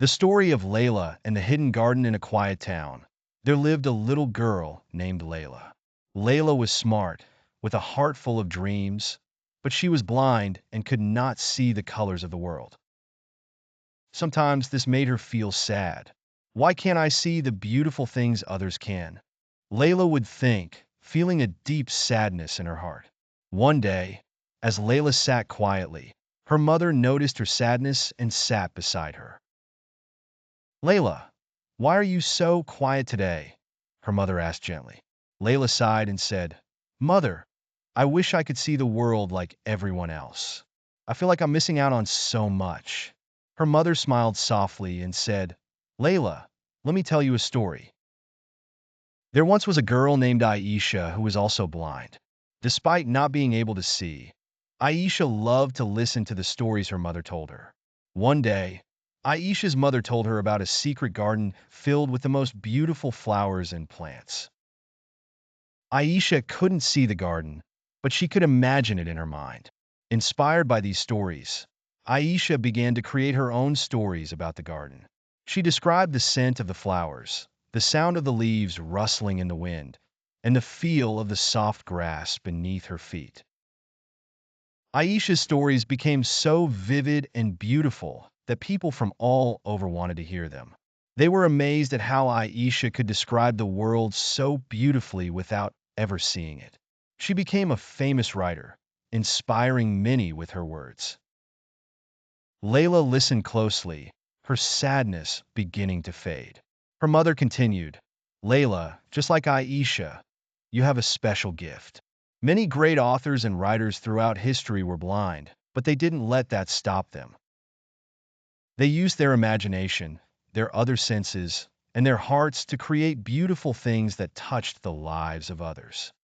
The story of Layla and the hidden garden in a quiet town. There lived a little girl named Layla. Layla was smart, with a heart full of dreams, but she was blind and could not see the colors of the world. Sometimes this made her feel sad. Why can't I see the beautiful things others can? Layla would think, feeling a deep sadness in her heart. One day, as Layla sat quietly, her mother noticed her sadness and sat beside her. Layla, why are you so quiet today? Her mother asked gently. Layla sighed and said, Mother, I wish I could see the world like everyone else. I feel like I'm missing out on so much. Her mother smiled softly and said, Layla, let me tell you a story. There once was a girl named Aisha who was also blind. Despite not being able to see, Aisha loved to listen to the stories her mother told her. One day, Aisha's mother told her about a secret garden filled with the most beautiful flowers and plants. Aisha couldn't see the garden, but she could imagine it in her mind. Inspired by these stories, Aisha began to create her own stories about the garden. She described the scent of the flowers, the sound of the leaves rustling in the wind, and the feel of the soft grass beneath her feet. Aisha's stories became so vivid and beautiful that people from all over wanted to hear them. They were amazed at how Aisha could describe the world so beautifully without ever seeing it. She became a famous writer, inspiring many with her words. Layla listened closely, her sadness beginning to fade. Her mother continued, Layla, just like Aisha, you have a special gift. Many great authors and writers throughout history were blind, but they didn't let that stop them. They used their imagination, their other senses, and their hearts to create beautiful things that touched the lives of others.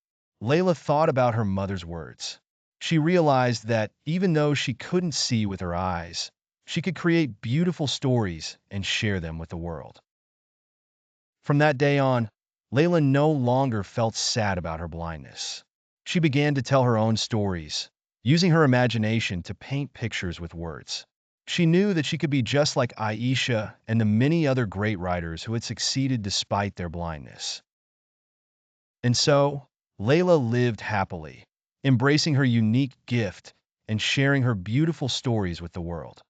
Layla thought about her mother's words. She realized that even though she couldn't see with her eyes, she could create beautiful stories and share them with the world. From that day on, Layla no longer felt sad about her blindness. She began to tell her own stories, using her imagination to paint pictures with words. She knew that she could be just like Aisha and the many other great writers who had succeeded despite their blindness. And so, Layla lived happily, embracing her unique gift and sharing her beautiful stories with the world.